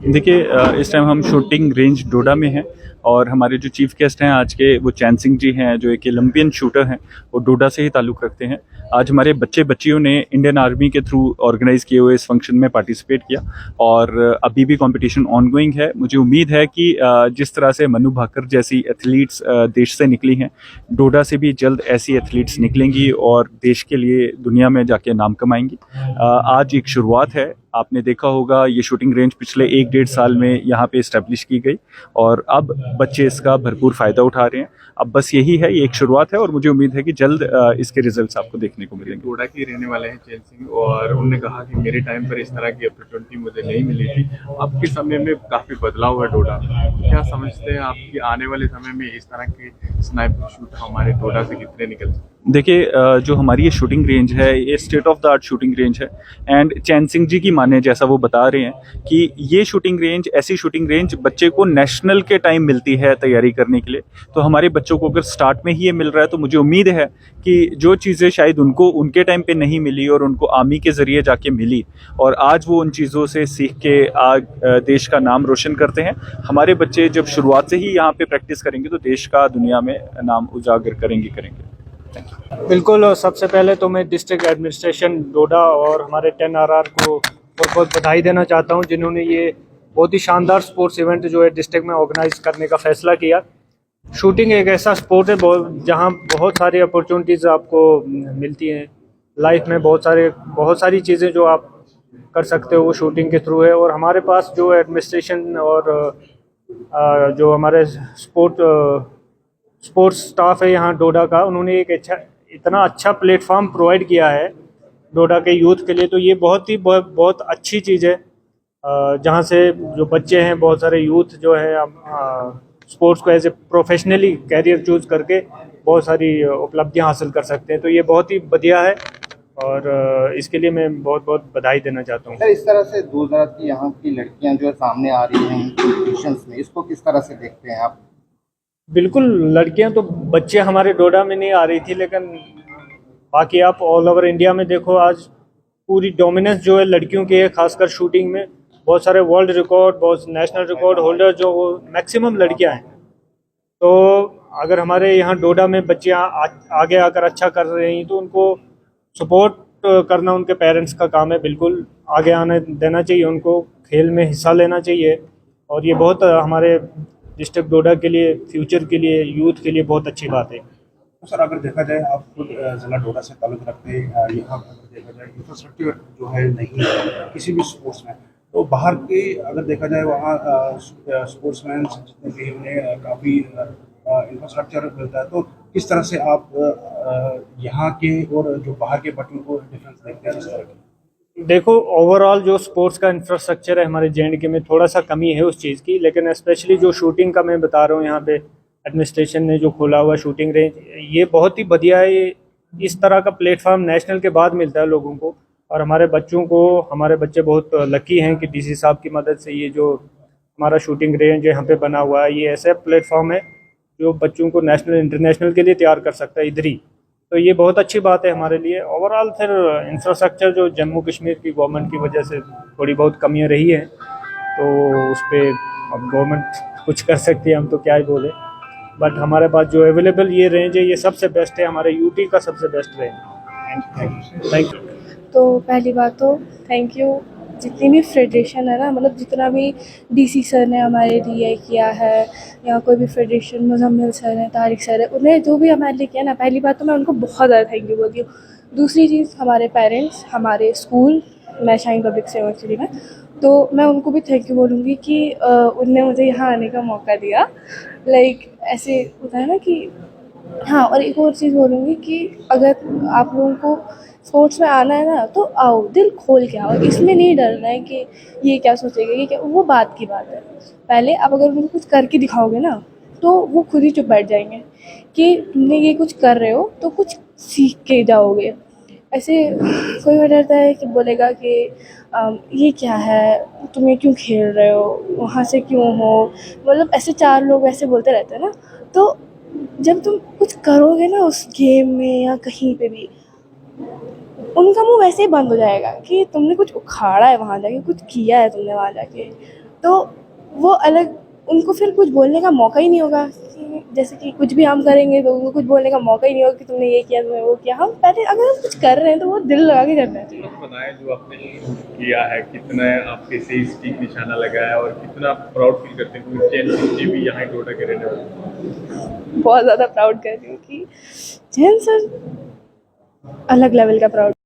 देखिए इस टाइम हम शूटिंग रेंज डोडा में हैं और हमारे जो चीफ गेस्ट हैं आज के वो चैन सिंह जी हैं जो एक ओलंपियन शूटर हैं। वो डोडा से ही ताल्लुक़ रखते हैं। आज हमारे बच्चे बच्चियों ने इंडियन आर्मी के थ्रू ऑर्गेनाइज किए हुए इस फंक्शन में पार्टिसिपेट किया और अभी भी कंपटीशन ऑनगोइंग है। मुझे उम्मीद है कि जिस तरह से मनु भाकर जैसी एथलीट्स देश से निकली हैं, डोडा से भी जल्द ऐसी एथलीट्स निकलेंगी और देश के लिए दुनिया में जाके नाम कमाएंगी। आज एक शुरुआत है। आपने देखा होगा ये शूटिंग रेंज पिछले 1-1.5 साल में यहाँ पे इस्टेब्लिश की गई और अब बच्चे इसका भरपूर फ़ायदा उठा रहे हैं। अब बस यही है, ये एक शुरुआत है और मुझे उम्मीद है कि जल्द इसके रिजल्ट्स आपको देखने को मिलेंगे। डोडा के रहने वाले हैं चैन सिंह और उन्होंने कहा कि मेरे टाइम पर इस तरह की अपॉर्चुनिटी मुझे नहीं मिली थी। आपके समय में काफ़ी बदलाव हुआ डोडा। क्या समझते हैं आप कि आने वाले समय में इस तरह के स्नाइपर शूट हमारे डोडा से कितने निकल सकते हैं? देखिए जो हमारी ये शूटिंग रेंज है ये state of the art shooting range है एंड चैन सिंह जी की माने जैसा वो बता रहे हैं कि ये शूटिंग रेंज ऐसी शूटिंग रेंज बच्चे को नेशनल के टाइम मिलती है तैयारी करने के लिए। तो हमारे बच्चों को अगर स्टार्ट में ही ये मिल रहा है तो मुझे उम्मीद है कि जो चीज़ें शायद उनको उनके टाइम पे नहीं मिली और उनको आर्मी के ज़रिए जाके मिली और आज वो उन चीज़ों से सीख के आज देश का नाम रोशन करते हैं। हमारे बच्चे जब शुरुआत से ही यहाँ पे प्रैक्टिस करेंगे तो देश का दुनिया में नाम उजागर करेंगे। बिल्कुल। सबसे पहले तो मैं डिस्ट्रिक्ट एडमिनिस्ट्रेशन डोडा और हमारे 10RR को बहुत बहुत बधाई देना चाहता हूं जिन्होंने ये बहुत ही शानदार स्पोर्ट्स इवेंट जो है डिस्ट्रिक्ट में ऑर्गेनाइज करने का फैसला किया। शूटिंग एक ऐसा स्पोर्ट है जहां बहुत सारी अपॉर्चुनिटीज़ आपको मिलती हैं लाइफ में। बहुत सारी चीज़ें जो आप कर सकते हो वो शूटिंग के थ्रू है। और हमारे पास जो एडमिनिस्ट्रेशन और जो हमारे स्पोर्ट्स स्टाफ है यहाँ डोडा का, उन्होंने एक इतना अच्छा प्लेटफॉर्म प्रोवाइड किया है डोडा के यूथ के लिए। तो ये बहुत अच्छी चीज़ है जहाँ से जो बच्चे हैं, बहुत सारे यूथ जो है स्पोर्ट्स को as a professionally career choose करके बहुत सारी उपलब्धियाँ हासिल कर सकते हैं। तो ये बहुत ही बढ़िया है और इसके लिए मैं बहुत बहुत बधाई देना चाहता हूँ। सर, इस तरह से दूर की यहाँ की लड़कियाँ जो है सामने आ रही हैं कॉम्पिटिशन्स में, इसको किस तरह से देखते हैं आप? बिल्कुल, लड़कियां तो बच्चे हमारे डोडा में नहीं आ रही थी, लेकिन बाकी आप ऑल ओवर इंडिया में देखो आज पूरी डोमिनेंस जो है लड़कियों की है, खासकर शूटिंग में। बहुत सारे वर्ल्ड रिकॉर्ड, बहुत नेशनल रिकॉर्ड होल्डर जो वो मैक्सिमम लड़कियां हैं। तो अगर हमारे यहाँ डोडा में बच्चियाँ आगे आकर अच्छा कर रही हैं तो उनको सपोर्ट करना उनके पेरेंट्स का काम है। बिल्कुल आगे आने देना चाहिए, उनको खेल में हिस्सा लेना चाहिए और ये बहुत हमारे डिस्ट्रिक्ट डोडा के लिए, फ्यूचर के लिए, यूथ के लिए बहुत अच्छी बात है। तो सर, अगर देखा जाए आप खुद ज़िला डोडा से ताल्लुक़ रखते हैं, यहाँ अगर देखा जाए इंफ्रास्ट्रक्चर जो है नहीं है किसी भी स्पोर्ट्स में, तो बाहर के अगर देखा जाए वहाँ स्पोर्ट्समैन जितने भी उन्हें काफ़ी इंफ्रास्ट्रक्चर मिलता है। तो किस तरह से आप यहाँ के और जो बाहर के बच्चों को डिफरेंस देखते हैं इस तरह की? देखो, ओवरऑल जो स्पोर्ट्स का इंफ्रास्ट्रक्चर है हमारे JNK में थोड़ा सा कमी है उस चीज़ की, लेकिन स्पेशली जो शूटिंग का मैं बता रहा हूँ, यहाँ पे एडमिनिस्ट्रेशन ने जो खोला हुआ शूटिंग रेंज, ये बहुत ही बढ़िया है। ये इस तरह का प्लेटफॉर्म नेशनल के बाद मिलता है लोगों को और हमारे बच्चों को, हमारे बच्चे बहुत लकी हैं कि DC साहब की मदद से ये जो हमारा शूटिंग रेंज यहाँ पे बना हुआ है, ये ऐसा प्लेटफॉर्म है जो बच्चों को नेशनल इंटरनेशनल के लिए तैयार कर सकता है इधर ही। तो ये बहुत अच्छी बात है हमारे लिए। ओवरऑल फिर इंफ्रास्ट्रक्चर जो जम्मू कश्मीर की गवर्नमेंट की वजह से थोड़ी बहुत कमियां रही हैं, तो उस पर अब गवर्नमेंट कुछ कर सकती है, हम तो क्या ही बोले। बट हमारे पास जो अवेलेबल ये रेंज है, ये सबसे बेस्ट है, हमारे UT का सबसे बेस्ट रेंज। Thank you. तो पहली बात तो थैंक यू जितनी भी फेडरेशन है ना, मतलब जितना भी DC सर ने हमारे लिए किया है या कोई भी फेडरेशन, मुजम्मिल सर है, तारिक सर है, उन्हें जो भी हमारे लिए किया ना, पहली बात तो मैं उनको बहुत ज़्यादा थैंक यू बोलती हूँ। दूसरी चीज़, हमारे पेरेंट्स, हमारे स्कूल, मैं शाइन पब्लिक स्कूल एक्चुअली में, तो मैं उनको भी थैंक यू बोलूँगी कि उनने मुझे यहाँ आने का मौका दिया। लाइक ऐसे होता है ना कि हाँ। और एक और चीज़ बोलूँगी कि अगर आप लोगों को स्पोर्ट्स में आना है ना, तो आओ, दिल खोल के आओ। इसमें नहीं डरना है कि ये क्या सोचेगा, ये क्या, वो बात की बात है। पहले आप अगर उनको कुछ करके दिखाओगे ना, तो वो खुद ही चुप बैठ जाएंगे कि तुमने ये कुछ कर रहे हो तो कुछ सीख के जाओगे। ऐसे कोई हो जाता है कि बोलेगा कि ये क्या है, तुम ये क्यों खेल रहे हो, वहाँ से क्यों हो, मतलब ऐसे 4 लोग ऐसे बोलते रहते हैं ना। तो जब तुम कुछ करोगे ना उस गेम में या कहीं पे भी, उनका मुंह वैसे ही बंद हो जाएगा कि तुमने कुछ उखाड़ा है वहाँ जाके, कुछ किया है तुमने वहाँ जाके। तो वो अलग, उनको फिर कुछ बोलने का मौका ही नहीं होगा कि जैसे कि कुछ भी हम करेंगे तो उनको कुछ बोलने का मौका ही नहीं होगा कि तुमने ये किया, तुमने वो किया। हम पहले अगर हम कुछ कर रहे हैं तो वो दिल लगा के करना चाहिए। तो बताएं जो आपने किया है, कितना आपके सही स्टिक निशाना लगा है और कितना प्राउड फील करते हैं, क्योंकि चैन सिंह जी भी यहाँ डोडा के रहने वाले। बहुत ज़्यादा प्राउड कर रही हूँ कि जैन सर अलग लेवल का प्राउड